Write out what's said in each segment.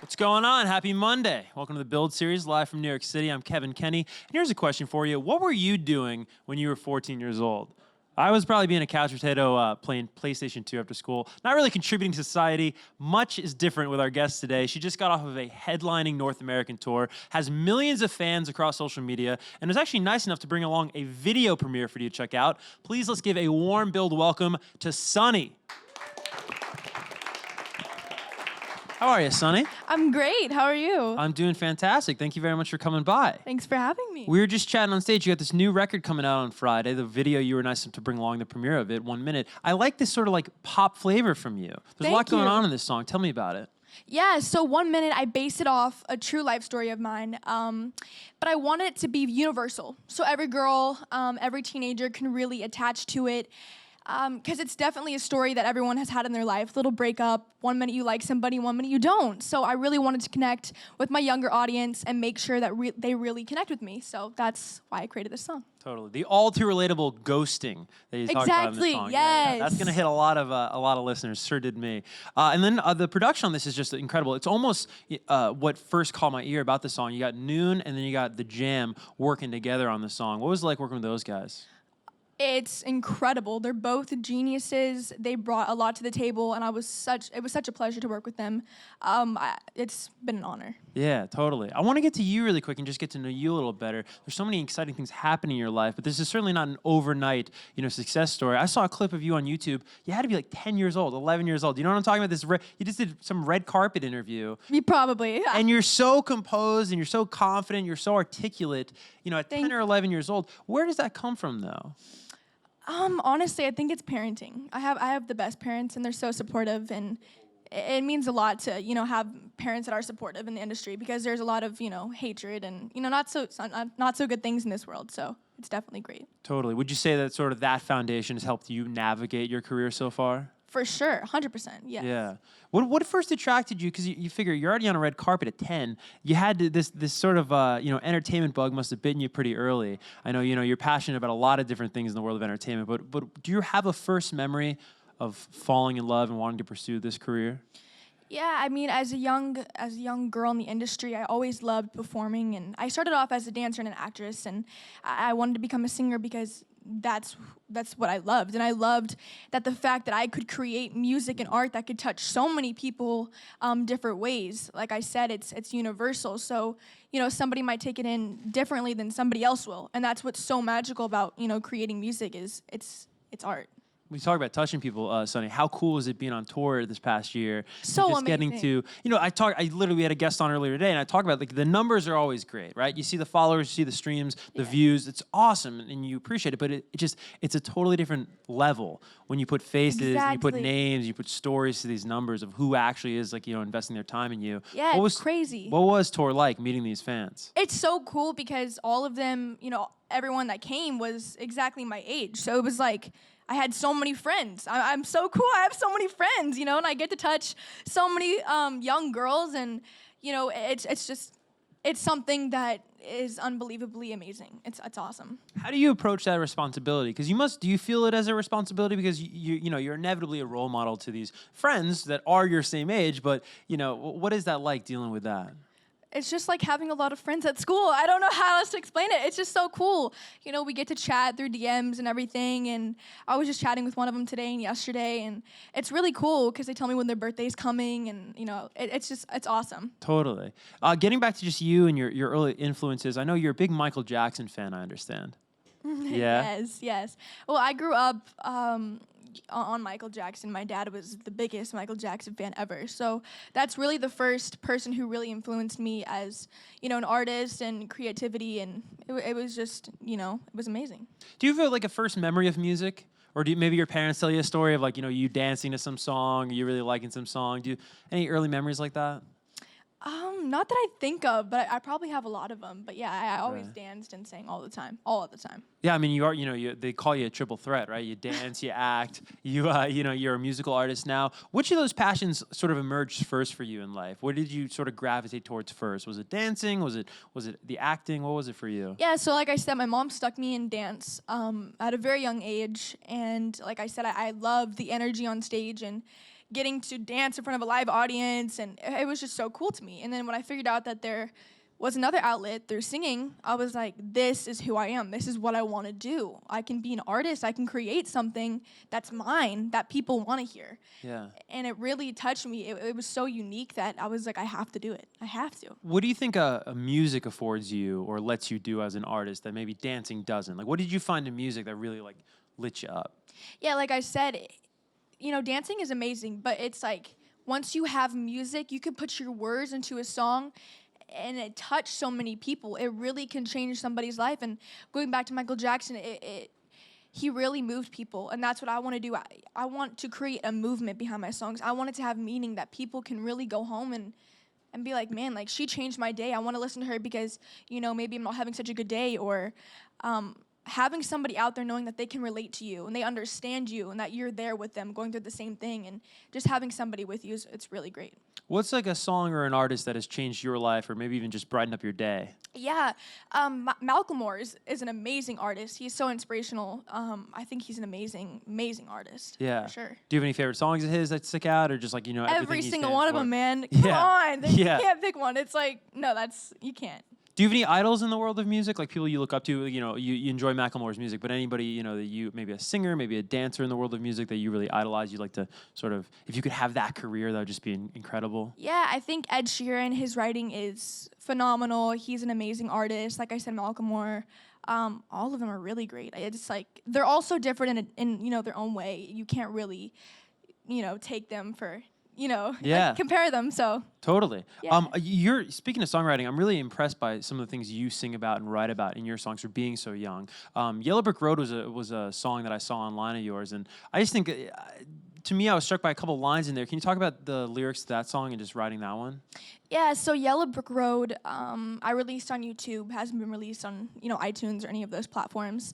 What's going on? Happy Monday. Welcome to the Build Series, live from New York City. I'm Kevin Kenny. And here's a question for you. What were you doing when you were 14 years old? I was probably being a couch potato playing PlayStation 2 after school, not really contributing to society. Much is different with our guest today. She just got off of a headlining North American tour, has millions of fans across social media, and was actually nice enough to bring along a video premiere for you to check out. Please let's give a warm Build welcome to Sunny. How are you, Sunny? I'm great. How are you? I'm doing fantastic. Thank you very much for coming by. Thanks for having me. We were just chatting on stage. You got this new record coming out on Friday. The video, you were nice enough to bring along the premiere of it, 1 minute. I like this sort of like pop flavor from you. There's a lot going on in this song. Tell me about it. Yeah, so 1 minute, I based it off a true life story of mine, but I want it to be universal. So every girl, every teenager can really attach to it. Because it's definitely a story that everyone has had in their life. Little breakup, 1 minute you like somebody, 1 minute you don't. So I really wanted to connect with my younger audience and make sure that they really connect with me. So that's why I created this song. Totally. The all too relatable ghosting that you talked about in the song. Yes. Yeah. That's going to hit a lot of listeners. Sure did me. And then the production on this is just incredible. It's almost what first caught my ear about the song. You got Noon and then you got The Jam working together on the song. What was it like working with those guys? It's incredible. They're both geniuses. They brought a lot to the table, and it was such a pleasure to work with them. It's been an honor. Yeah, totally. I want to get to you really quick and just get to know you a little better. There's so many exciting things happening in your life, but this is certainly not an overnight, success story. I saw a clip of you on YouTube. You had to be like 10 years old, 11 years old. You know what I'm talking about? You just did some red carpet interview. Me probably. Yeah. And you're so composed and you're so confident, you're so articulate, at 10 or 11 years old. Where does that come from, though? Honestly, I think it's parenting. I have the best parents, and they're so supportive, and it means a lot to, have parents that are supportive in the industry, because there's a lot of, hatred and, not so good things in this world. So it's definitely great. Totally. Would you say that sort of that foundation has helped you navigate your career so far? For sure, 100%, yes. Yeah. What first attracted you? Because you figure you're already on a red carpet at 10. You had this sort of entertainment bug must have bitten you pretty early. I know you're passionate about a lot of different things in the world of entertainment. But do you have a first memory of falling in love and wanting to pursue this career? Yeah, I mean, as a young girl in the industry, I always loved performing, and I started off as a dancer and an actress, and I wanted to become a singer because that's what I loved. And I loved that the fact that I could create music and art that could touch so many people different ways. Like I said, it's universal. So, somebody might take it in differently than somebody else will. And that's what's so magical about, creating music is it's art. We talk about touching people, Sunny. How cool is it being on tour this past year? So just amazing. Getting to, we had a guest on earlier today, and I talked about the numbers are always great, right? You see the followers, you see the streams, the views. It's awesome, and you appreciate it. But it's a totally different level when you put faces, and you put names, you put stories to these numbers of who actually is investing their time in you. Yeah, it's crazy. What was tour like, meeting these fans? It's so cool because all of them, everyone that came was exactly my age. So it was like, I had so many friends. I'm so cool. I have so many friends, and I get to touch so many young girls, and it's something that is unbelievably amazing. It's awesome. How do you approach that responsibility? Because do you feel it as a responsibility? Because you're inevitably a role model to these friends that are your same age, but what is that like dealing with that? It's just like having a lot of friends at school. I don't know how else to explain it. It's just so cool. We get to chat through DMs and everything. And I was just chatting with one of them today and yesterday. And it's really cool because they tell me when their birthday's coming. And, it's awesome. Totally. Getting back to just you and your early influences, I know you're a big Michael Jackson fan, I understand. Yeah? Yes. Well, I grew up on Michael Jackson. My dad was the biggest Michael Jackson fan ever. So that's really the first person who really influenced me as, an artist and creativity. And it was just, it was amazing. Do you have like a first memory of music? Or maybe your parents tell you a story of you dancing to some song, or you really liking some song? Do you any early memories like that? Not that I think of, but I probably have a lot of them. But yeah, I always danced and sang all of the time. Yeah, I mean, you are, they call you a triple threat, right? You dance, you act, you're a musical artist now. Which of those passions sort of emerged first for you in life? What did you sort of gravitate towards first? Was it dancing? Was it the acting? What was it for you? Yeah, so like I said, my mom stuck me in dance at a very young age. And like I said, I loved the energy on stage, and getting to dance in front of a live audience, and it was just so cool to me. And then when I figured out that there was another outlet through singing, I was like, this is who I am. This is what I want to do. I can be an artist. I can create something that's mine that people want to hear. Yeah. And it really touched me. It was so unique that I was like, I have to do it. I have to. What do you think a music affords you or lets you do as an artist that maybe dancing doesn't? Like, what did you find in music that really like lit you up? Yeah, like I said, dancing is amazing, but it's like once you have music, you can put your words into a song and it touched so many people. It really can change somebody's life. And going back to Michael Jackson, he really moved people, and that's what I want to do. I want to create a movement behind my songs. I want it to have meaning that people can really go home and be like, man, like she changed my day. I want to listen to her because, maybe I'm not having such a good day, or having somebody out there knowing that they can relate to you and they understand you and that you're there with them going through the same thing, and just having somebody with you, it's really great. What's like a song or an artist that has changed your life or maybe even just brightened up your day? Yeah, Malcolm is an amazing artist. He's so inspirational. I think he's an amazing artist. Yeah. For sure. Do you have any favorite songs of his that stick out, or just like, everything Every he single stands one of for? them, man. Come on. You Yeah. can't pick one. It's like, no, you can't. Do you have any idols in the world of music, like people you look up to? You enjoy Macklemore's music, but anybody, that you, maybe a singer, maybe a dancer in the world of music that you really idolize, you'd like to sort of, if you could have that career, that would just be incredible? Yeah, I think Ed Sheeran, his writing is phenomenal. He's an amazing artist. Like I said, Macklemore. All of them are really great. It's like, they're all so different in their own way. You can't really, take them for... Yeah. like, compare them, so. Totally. Yeah. You're speaking of songwriting, I'm really impressed by some of the things you sing about and write about in your songs for being so young. Yellow Brick Road was a song that I saw online of yours, and I just think, to me, I was struck by a couple lines in there. Can you talk about the lyrics to that song and just writing that one? Yeah, so Yellow Brick Road, I released on YouTube, hasn't been released on, iTunes or any of those platforms.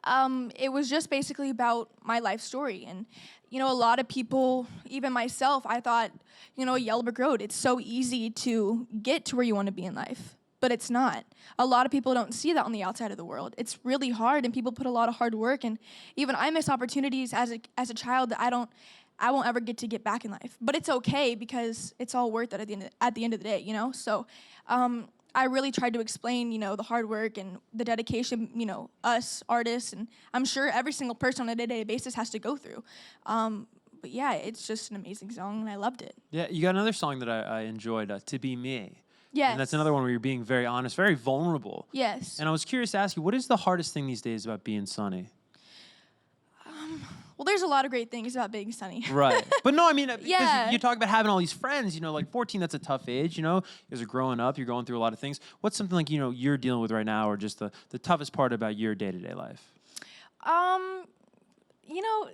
It was just basically about my life story. And, a lot of people, even myself, I thought, Yellow Brick Road, it's so easy to get to where you want to be in life. But it's not. A lot of people don't see that on the outside of the world. It's really hard, and people put a lot of hard work. And even I miss opportunities as a child that I won't ever get back in life. But it's okay because it's all worth it at the end of the day, So I really tried to explain, the hard work and the dedication, us artists, and I'm sure every single person on a day-to-day basis has to go through. But yeah, it's just an amazing song, and I loved it. Yeah, you got another song that I enjoyed, To Be Me. Yes. And that's another one where you're being very honest, very vulnerable. Yes. And I was curious to ask you, what is the hardest thing these days about being Sunny? Well, there's a lot of great things about being Sunny. Right. But no, I mean, because Yeah. you talk about having all these friends, like 14, that's a tough age, you guys are growing up, you're going through a lot of things. What's something like, you're dealing with right now, or just the toughest part about your day-to-day life?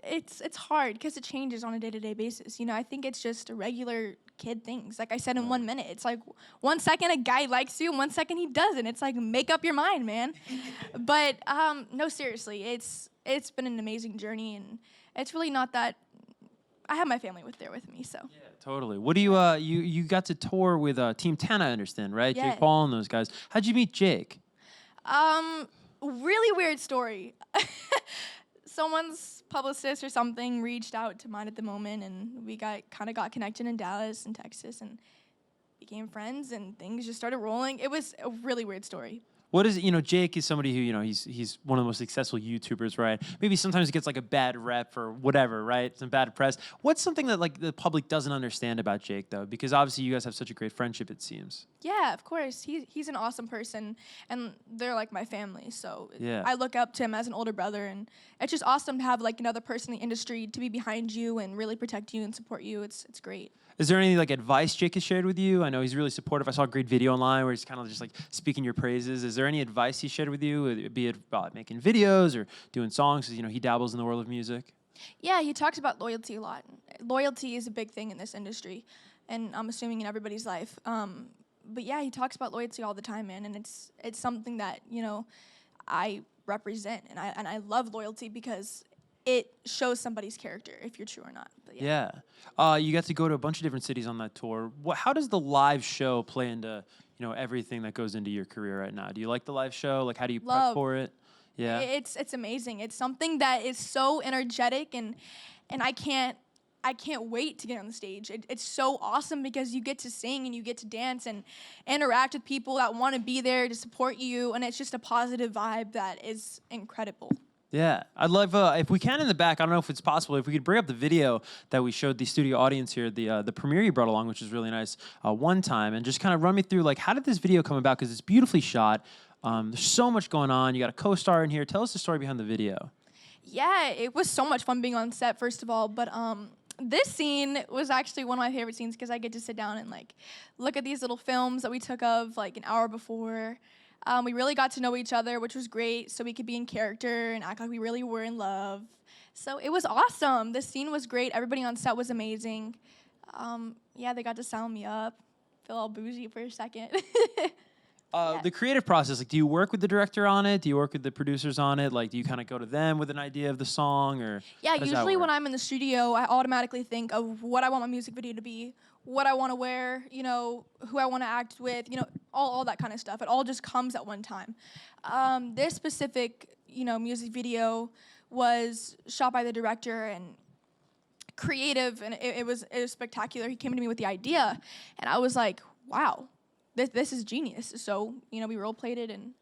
It's hard because it changes on a day-to-day basis. I think it's just a regular kid things. Like I said, in 1 minute, it's like 1 second a guy likes you, and 1 second he doesn't. It's like, make up your mind, man. But no, seriously, it's been an amazing journey, and it's really not that. I have my family there with me, so. Yeah, totally. What do you you got to tour with Team 10, I understand, right? Yeah. Jake Paul and those guys. How'd you meet Jake? Really weird story. Someone's publicist or something reached out to mine at the moment, and we got connected in Dallas and Texas, and became friends, and things just started rolling. It was a really weird story. What is it? Jake is somebody who, he's one of the most successful YouTubers, right? Maybe sometimes he gets like a bad rep or whatever, right? Some bad press. What's something that like the public doesn't understand about Jake, though? Because obviously you guys have such a great friendship, it seems. Yeah, of course. He's an awesome person, and they're like my family. So Yeah. I look up to him as an older brother, and it's just awesome to have like another person in the industry to be behind you and really protect you and support you. It's great. Is there any like advice Jake has shared with you? I know he's really supportive. I saw a great video online where he's kind of just like speaking your praises. Is there any advice he shared with you, be it about making videos or doing songs? Because he dabbles in the world of music. Yeah, he talks about loyalty a lot. Loyalty is a big thing in this industry, and I'm assuming in everybody's life. But yeah, he talks about loyalty all the time, man, and it's something that I represent, and I love loyalty because it shows somebody's character if you're true or not. But yeah. You got to go to a bunch of different cities on that tour. How does the live show play into everything that goes into your career right now? Do you like the live show? Like, how do you prep for it? Yeah, it's amazing. It's something that is so energetic, and I can't I can't wait to get on the stage. It's so awesome because you get to sing and you get to dance and interact with people that want to be there to support you, and it's just a positive vibe that is incredible. Yeah, I'd love, if we can in the back, I don't know if it's possible, if we could bring up the video that we showed the studio audience here, the premiere you brought along, which was really nice, one time, and just kind of run me through, like, how did this video come about? Because it's beautifully shot. There's so much going on. You got a co-star in here. Tell us the story behind the video. Yeah, it was so much fun being on set, first of all, but this scene was actually one of my favorite scenes because I get to sit down and like look at these little films that we took of like an hour before. We really got to know each other, which was great, so we could be in character and act like we really were in love. So it was awesome. The scene was great. Everybody on set was amazing. Yeah, they got to sound me up. Feel all bougie for a second. Yeah. The creative process, like, do you work with the director on it? Do you work with the producers on it? Like, do you kind of go to them with an idea of the song, or Yeah, usually when I'm in the studio, I automatically think of what I want my music video to be, what I want to wear, you know, who I want to act with, you know, all that kind of stuff. It all just comes at one time. This specific, you know, music video was shot by the director and creative, and it was spectacular. He came to me with the idea, and I was like, wow. This is genius. So, you know, we role played it, and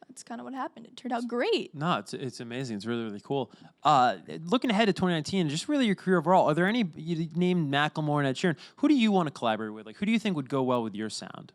that's kind of what happened. It turned out great. No, it's amazing. It's really, really cool. Looking ahead to 2019, just really your career overall, are there any, you named Macklemore and Ed Sheeran, who do you want to collaborate with? Like, who do you think would go well with your sound?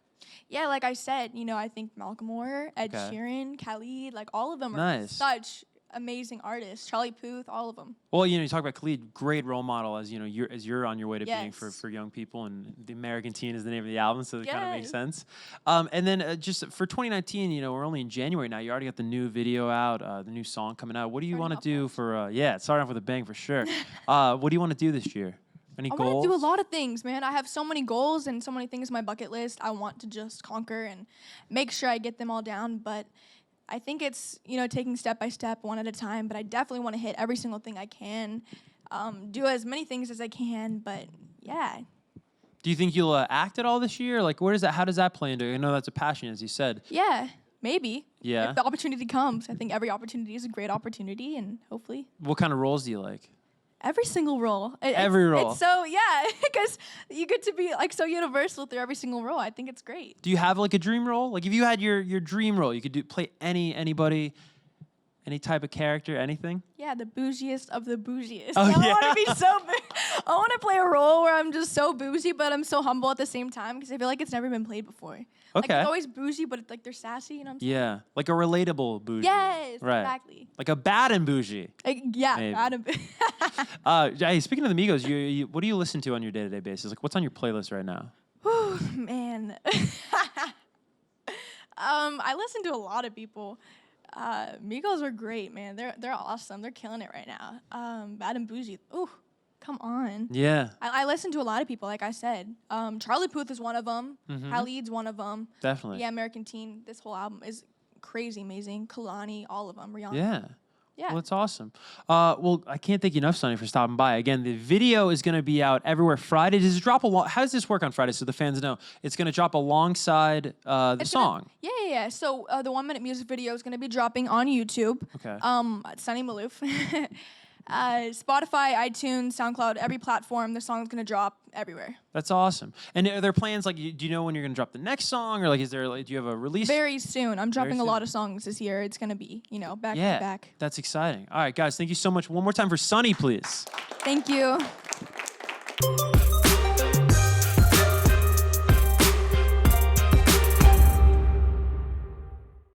Yeah, like I said, you know, I think Macklemore, Ed Sheeran, Khalid, like all of them are Nice. such amazing artists. Charlie Puth, all of them. Well, you know, you talk about Khalid, great role model as, you know, you're on your way to being Yes. for young people, and The American Teen is the name of the album, so it kind of makes Yes. sense. And then just for 2019, you know, we're only in January now. You already got the new video out, the new song coming out. What do you want to do for, starting off with a bang for sure. What do you want to do this year? Any I goals? want to do a lot of things, man. I have so many goals and so many things on my bucket list I want to just conquer and make sure I get them all down, but I think it's, you know, taking step by step, one at a time, but I definitely want to hit every single thing I can, do as many things as I can, but yeah. Do you think you'll act at all this year? Like, how does that play into it? I know that's a passion, as you said. Yeah, maybe. Yeah. If the opportunity comes. I think every opportunity is a great opportunity, and hopefully. What kind of roles do you like? Every single role. Every role. It's so, yeah, because you get to be like so universal through every single role. I think it's great. Do you have like a dream role? Like, if you had your dream role, you could play anybody, any type of character, anything? Yeah, the bougiest of the bougiest. Oh, I yeah. want to be so I want to play a role where I'm just so bougie, but I'm so humble at the same time because I feel like it's never been played before. Like, Okay. it's always bougie, but it's like they're sassy, you know what I'm saying? Yeah, like a relatable bougie. Yes, Right. exactly. Like a bad and bougie. Yeah, Maybe. Adam. Hey, speaking of the Migos, you what do you listen to on your day-to-day basis? Like, what's on your playlist right now? Whew, man. I listen to a lot of people. Migos are great, man. They're awesome. They're killing it right now. Bad and bougie. Ooh, come on. Yeah, I listen to a lot of people, like I said. Charlie Puth is one of them. Mhm. Khalid's one of them. definitely. Yeah, American Teen. This whole album is crazy amazing. Kalani, all of them. Rihanna. Yeah. Yeah. Well, that's awesome. Well, I can't thank you enough, Sonny, for stopping by. Again, the video is going to be out everywhere Friday. Does it drop how does this work on Friday so the fans know? It's going to drop alongside the It's song. Yeah. So the 1 minute music video is going to be dropping on YouTube. Okay. Sunny Malouf. Spotify, iTunes, SoundCloud, every platform. The song's going to drop everywhere. That's awesome. And are there plans, like, do you know when you're going to drop the next song? Or, like, do you have a release? Very soon. I'm dropping a soon. lot of songs this year. It's going to be, you know, back to Yeah, back. that's exciting. All right, guys, thank you so much. One more time for Sonny, please. Thank you.